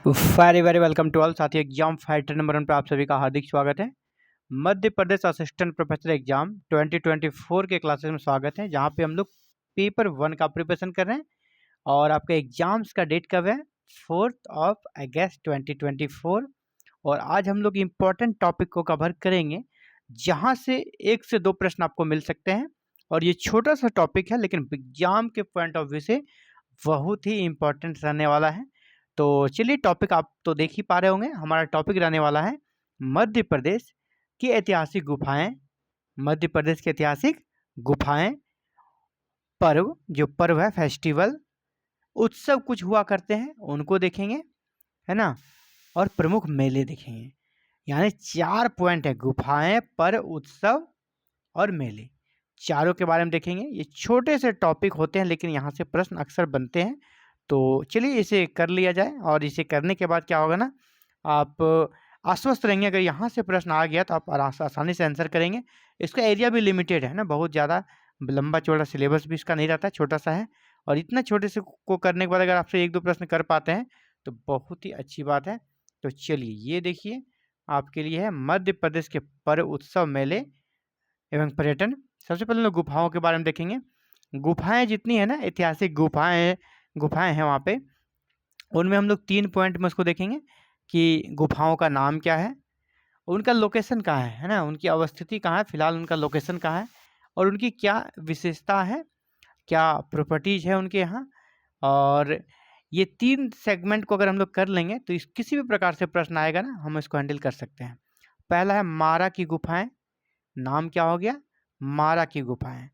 Very very welcome to all साथी exam fighter number 1 पर आप सभी का हार्दिक स्वागत है। Madhya Pradesh assistant professor exam 2024 के क्लासेस में स्वागत है, जहां पे हम लोग पेपर 1 का प्रिपरेशन कर रहे हैं। और आपके एग्जाम्स का डेट कब है? 4 अगस्त 2024। और आज हम लोग इम्पोर्टेंट टॉपिक को कवर करेंगे, जहां से 1 से 2 प्रश्न आपको मिल सकते हैं। और ये छोटा सा टॉपिक है, लेकिन एग्जाम के पॉइंट ऑफ व्यू से बहुत ही इम्पोर्टेंट रहने वाला है। तो चलिए, टॉपिक आप तो देख ही पा रहे होंगे। हमारा टॉपिक रहने वाला है मध्य प्रदेश की ऐतिहासिक गुफाएं। मध्य प्रदेश की ऐतिहासिक गुफाएं, पर्व, जो पर्व है, फेस्टिवल, उत्सव कुछ हुआ करते हैं, उनको देखेंगे, है ना। और प्रमुख मेले देखेंगे। यानी 4 पॉइंट है: गुफाएं, पर्व, उत्सव और मेले। चारों के बारे में देखेंगे। ये छोटे से टॉपिक होते हैं, लेकिन यहाँ से प्रश्न अक्सर बनते हैं। तो चलिए इसे कर लिया जाए। और इसे करने के बाद क्या होगा ना, आप आश्वस्त रहेंगे। अगर यहाँ से प्रश्न आ गया तो आप आसानी से आंसर करेंगे। इसका एरिया भी लिमिटेड है ना, बहुत ज़्यादा लंबा चौड़ा सिलेबस भी इसका नहीं रहता, छोटा सा है। और इतना छोटे से को करने के बाद अगर आपसे 1-2 प्रश्न कर पाते हैं तो बहुत ही अच्छी बात है। तो चलिए, ये देखिए आपके लिए है मध्य प्रदेश के पर्व, उत्सव, मेले एवं पर्यटन। सबसे पहले लोग गुफाओं के बारे में देखेंगे। गुफाएं जितनी है ना, ऐतिहासिक गुफाएं गुफाएं हैं वहाँ पे, उनमें हम लोग 3 पॉइंट में उसको देखेंगे कि गुफाओं का नाम क्या है, उनका लोकेशन कहाँ है ना, उनकी अवस्थिति कहाँ है, फिलहाल उनका लोकेशन कहाँ है, और उनकी क्या विशेषता है, क्या प्रॉपर्टीज है उनके यहाँ। और ये 3 सेगमेंट को अगर हम लोग कर लेंगे तो इस किसी भी प्रकार से प्रश्न आएगा ना, हम इसको हैंडल कर सकते हैं। पहला है मारा की गुफाएं। नाम क्या हो गया? मारा की गुफाएं।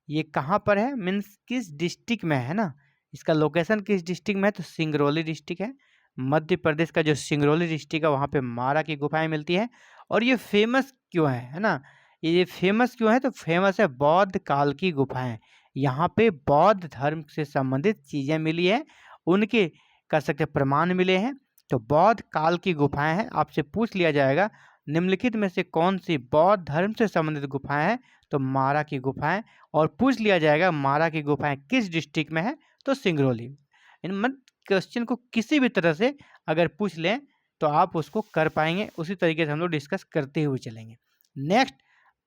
ये कहाँ पर है, मीन्स किस डिस्ट्रिक्ट में है ना, इसका लोकेशन किस डिस्ट्रिक्ट में है? तो सिंगरौली डिस्ट्रिक्ट है। मध्य प्रदेश का जो सिंगरौली डिस्ट्रिक्ट है, वहाँ पे मारा की गुफाएं मिलती है। और ये फेमस क्यों है ना, ये फेमस क्यों है? तो फेमस है बौद्ध काल की गुफाएं। यहाँ पे बौद्ध धर्म से संबंधित चीज़ें मिली है, उनके कह सकते प्रमाण मिले हैं। तो बौद्ध काल की गुफाएं हैं। आपसे पूछ लिया जाएगा निम्नलिखित में से कौन सी बौद्ध धर्म से संबंधित गुफाएं हैं? तो मारा की गुफाएं। और पूछ लिया जाएगा मारा की गुफाएं किस डिस्ट्रिक्ट में है? तो सिंगरौली। इन मत क्वेश्चन को किसी भी तरह से अगर पूछ लें तो आप उसको कर पाएंगे। उसी तरीके से हम लोग डिस्कस करते हुए चलेंगे। नेक्स्ट,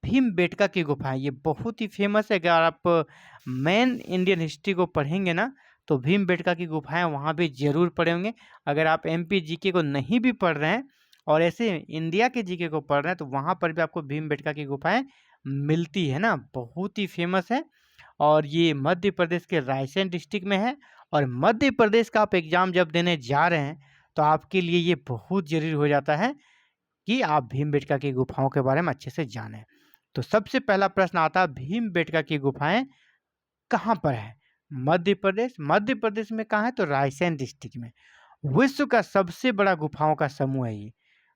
भीमबेटका की गुफाएं। ये बहुत ही फेमस है। अगर आप मेन इंडियन हिस्ट्री को पढ़ेंगे ना, तो भीमबेटका की गुफाएं वहाँ भी जरूर पढ़े होंगे। अगर आप MP GK को नहीं भी पढ़ रहे हैं और ऐसे इंडिया के GK को पढ़ रहे हैं, तो वहाँ पर भी आपको भीमबेटका की गुफाएं मिलती है ना, बहुत ही फेमस है। और ये मध्य प्रदेश के रायसेन डिस्ट्रिक्ट में है। और मध्य प्रदेश का आप एग्जाम जब देने जा रहे हैं तो आपके लिए ये बहुत जरूरी हो जाता है कि आप भीमबेटका की गुफाओं के बारे में अच्छे से जानें। तो सबसे पहला प्रश्न आता है, भीमबेटका की गुफाएं कहाँ पर है? मध्य प्रदेश में कहाँ है? तो रायसेन डिस्ट्रिक्ट में। विश्व का सबसे बड़ा गुफाओं का समूह है ये।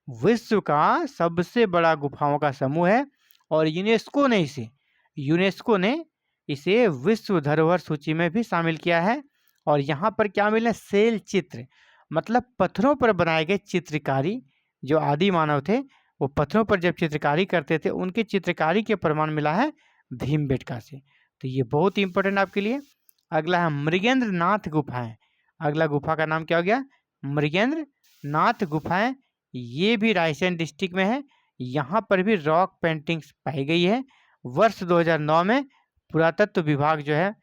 विश्व का सबसे बड़ा गुफाओं का समूह है। और यूनेस्को ने इसे विश्व धरोहर सूची में भी शामिल किया है। और यहाँ पर क्या मिले? शैल चित्र, मतलब पत्थरों पर बनाए गए चित्रकारी। जो आदि मानव थे वो पत्थरों पर जब चित्रकारी करते थे, उनके चित्रकारी के प्रमाण मिला है भीमबेटका से। तो ये बहुत ही इंपॉर्टेंट आपके लिए। अगला है मृगेंद्र नाथ गुफाएं। अगला गुफा का नाम क्या हो गया? मृगेंद्र नाथ गुफाएं। ये भी रायसेन डिस्ट्रिक्ट में है। यहाँ पर भी रॉक पेंटिंग्स पाई गई है। वर्ष 2009 में पुरातत्व विभाग जो है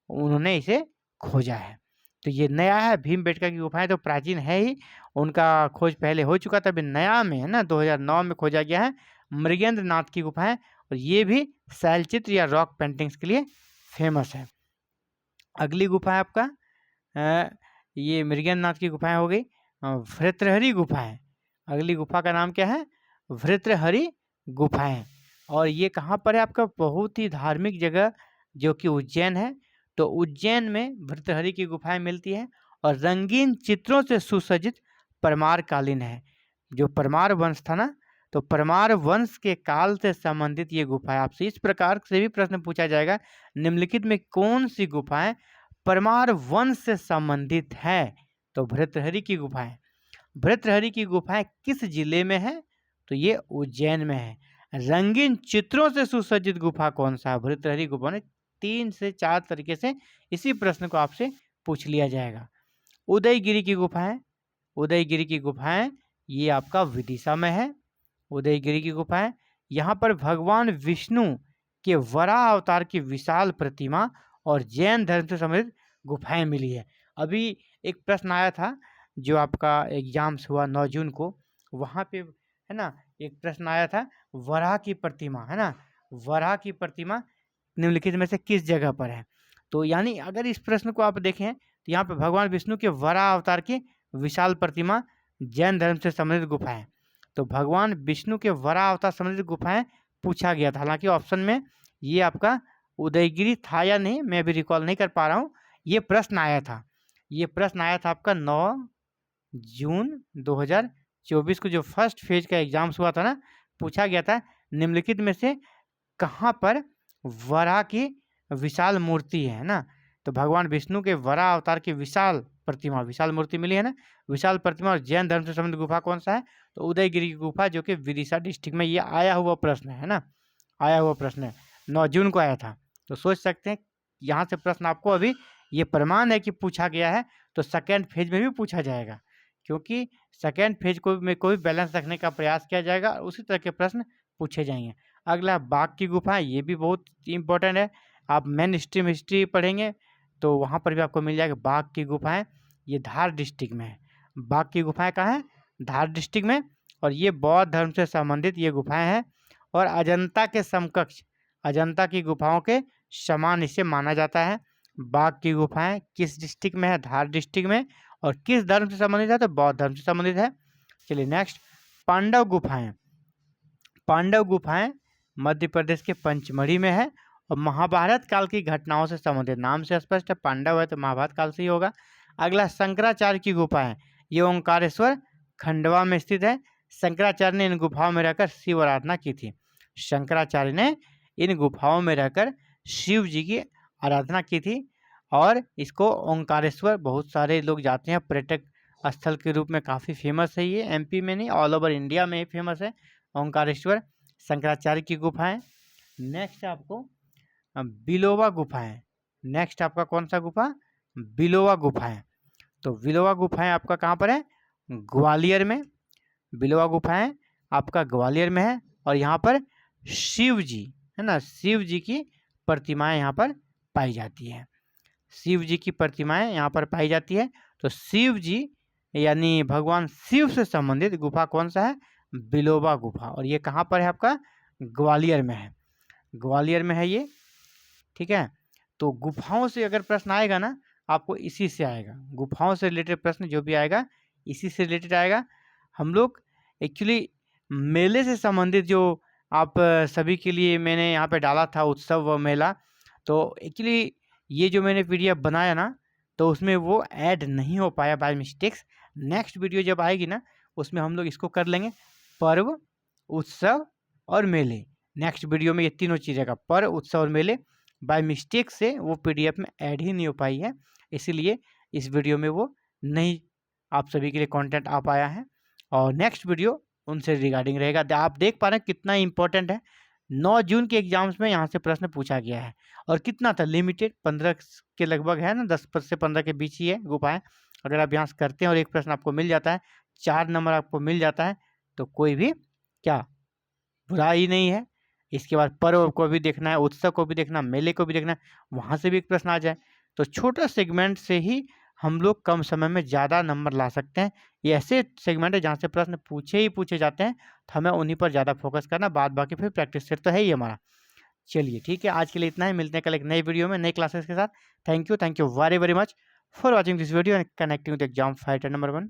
उन्होंने इसे खोजा है। तो ये नया है। भीमबेटका की गुफाएं तो प्राचीन है ही, उनका खोज पहले हो चुका था, अभी नया में है ना, 2009 में खोजा गया है मृगेंद्र नाथ की गुफाएं। और ये भी शैलचित्र या रॉक पेंटिंग्स के लिए फेमस है। अगली गुफा है आपका ये मृगेंद्र नाथ की गुफाएं हो गई। भृत्रहरि गुफाएं। अगली गुफा का नाम क्या है? भृत्रहरि गुफाएं। और ये कहाँ पर है आपका? बहुत ही धार्मिक जगह जो कि उज्जैन है। तो उज्जैन में भृत्रहरि की गुफाएं मिलती है। और रंगीन चित्रों से सुसज्जित परमार कालीन है। जो परमार वंश था ना, तो परमार वंश के काल से संबंधित ये गुफाएं। आपसे इस प्रकार से भी प्रश्न पूछा जाएगा, निम्नलिखित में कौन सी गुफाएं परमार वंश से संबंधित है? तो भृत्रहरि की गुफाएं। भृत्रहरि की गुफाएं किस जिले में है? तो ये उज्जैन में है। रंगीन चित्रों से सुसज्जित गुफा कौन सा है? भृत्रहरि गुफा ने 3 से 4 तरीके से इसी प्रश्न को आपसे पूछ लिया जाएगा। उदयगिरी की गुफाएं। उदयगिरी की गुफाएं ये आपका विदिशा में है। उदयगिरी की गुफाएं, यहाँ पर भगवान विष्णु के वराह अवतार की विशाल प्रतिमा और जैन धर्म से संबंधित गुफाएं मिली है। अभी एक प्रश्न आया था जो आपका एग्जाम्स हुआ 9 जून को, वहाँ पे है ना एक प्रश्न आया था, वराह की प्रतिमा है ना, वराह की प्रतिमा निम्नलिखित में से किस जगह पर है। तो यानी अगर इस प्रश्न को आप देखें तो यहाँ पे भगवान विष्णु के वराह अवतार की विशाल प्रतिमा, जैन धर्म से संबंधित गुफाएं, तो भगवान विष्णु के वराह अवतार संबंधित गुफाएं पूछा गया था। हालांकि ऑप्शन में ये आपका उदयगिरी था या नहीं मैं भी रिकॉल नहीं कर पा रहा हूँ। ये प्रश्न आया था, ये प्रश्न आया था आपका 9 जून 2024 को जो फर्स्ट फेज का एग्जाम्स हुआ था ना, पूछा गया था निम्नलिखित में से कहाँ पर वराह की विशाल मूर्ति है ना। तो भगवान विष्णु के वराह अवतार की विशाल प्रतिमा, विशाल मूर्ति मिली है ना, विशाल प्रतिमा और जैन धर्म से संबंधित गुफा कौन सा है, तो उदयगिरी की गुफा, जो कि विदिशा डिस्ट्रिक्ट में ये आया हुआ प्रश्न है ना, आया हुआ प्रश्न है, 9 जून को आया था। तो सोच सकते हैं यहाँ से प्रश्न आपको अभी ये प्रमाण है कि पूछा गया है, तो सेकेंड फेज में भी पूछा जाएगा, क्योंकि सेकेंड फेज को में कोई बैलेंस रखने का प्रयास किया जाएगा और उसी तरह के प्रश्न पूछे जाएंगे। अगला बाघ की गुफा, ये भी बहुत इंपॉर्टेंट है। आप मेन स्ट्रीम हिस्ट्री पढ़ेंगे तो वहाँ पर भी आपको मिल जाएगा बाघ की गुफाएं, ये धार डिस्ट्रिक्ट में है। बाघ की गुफाएं कहाँ है, धार डिस्ट्रिक्ट में, और ये बौद्ध धर्म से संबंधित ये गुफाएं हैं और अजंता के समकक्ष, अजंता की गुफाओं के समान इसे माना जाता है। बाघ की गुफाएं किस डिस्ट्रिक्ट में है, धार डिस्ट्रिक्ट में, और किस धर्म से संबंधित है, तो बौद्ध धर्म से संबंधित है। चलिए नेक्स्ट, पांडव गुफाएं, पांडव गुफाएं मध्य प्रदेश के पंचमढ़ी में है और महाभारत काल की घटनाओं से संबंधित, नाम से स्पष्ट है पांडव है तो महाभारत काल से ही होगा। अगला शंकराचार्य की गुफाएं, ये ओंकारेश्वर खंडवा में स्थित है। शंकराचार्य ने इन गुफाओं में रहकर शिव आराधना की थी। शंकराचार्य ने इन गुफाओं में रहकर शिव जी की आराधना की थी और इसको ओंकारेश्वर बहुत सारे लोग जाते हैं, पर्यटक स्थल के रूप में काफ़ी फेमस है। ये एमपी में नहीं, ऑल ओवर इंडिया में ही फेमस है ओंकारेश्वर, शंकराचार्य की गुफाएं। नेक्स्ट आपको बिलोवा गुफाएं, नेक्स्ट आपका कौन सा गुफा, बिलोवा गुफाएं। तो बिलोवा गुफाएं आपका कहाँ पर है, ग्वालियर में। बिलोवा गुफाएं आपका ग्वालियर में है और यहाँ पर शिव जी है ना, शिव जी की प्रतिमाएं यहाँ पर पाई जाती है, शिव जी की प्रतिमाएं यहाँ पर पाई जाती है। तो शिव जी यानी भगवान शिव से संबंधित गुफा कौन सा है, बिलोबा गुफा, और ये कहाँ पर है आपका, ग्वालियर में है, ग्वालियर में है ये, ठीक है। तो गुफाओं से अगर प्रश्न आएगा ना आपको इसी से आएगा, गुफाओं से रिलेटेड प्रश्न जो भी आएगा इसी से रिलेटेड आएगा। हम लोग एक्चुअली मेले से संबंधित जो आप सभी के लिए मैंने यहाँ पे डाला था उत्सव व मेला, तो एक्चुअली ये जो मैंने पीडीएफ बनाया ना तो उसमें वो ऐड नहीं हो पाया बाय मिस्टेक्स। नेक्स्ट वीडियो जब आएगी ना उसमें हम लोग इसको कर लेंगे, पर्व, उत्सव और मेले। नेक्स्ट वीडियो में ये तीनों चीज़ें का पर्व, उत्सव और मेले बाय मिस्टेक से वो पीडीएफ में ऐड ही नहीं हो पाई है, इसीलिए इस वीडियो में वो नहीं आप सभी के लिए कंटेंट आ पाया है। और नेक्स्ट वीडियो उनसे रिगार्डिंग रहेगा। आप देख पा रहे हैं कितना इंपॉर्टेंट है, 9 जून के एग्जाम्स में यहाँ से प्रश्न पूछा गया है और कितना था, लिमिटेड 15 के लगभग है ना, 10 से 15 के बीच ही है गुफाएं। अगर आप यहाँ से करते हैं और एक प्रश्न आपको मिल जाता है, 4 नंबर आपको मिल जाता है, तो कोई भी क्या बुराई नहीं है। इसके बाद पर्व को भी देखना है, उत्सव को भी देखना, मेले को भी देखना है, वहाँ से भी एक प्रश्न आ जाए तो छोटा सेगमेंट से ही हम लोग कम समय में ज़्यादा नंबर ला सकते हैं। ये ऐसे सेगमेंट है जहाँ से प्रश्न पूछे ही पूछे जाते हैं, तो हमें उन्हीं पर ज़्यादा फोकस करना, बाद बाकी फिर प्रैक्टिस सेट तो है ही हमारा। चलिए ठीक है, आज के लिए इतना ही, मिलते हैं कल एक नई वीडियो में नई क्लासेस के साथ। Thank you very very much for watching this video and connecting with exam fighter number 1।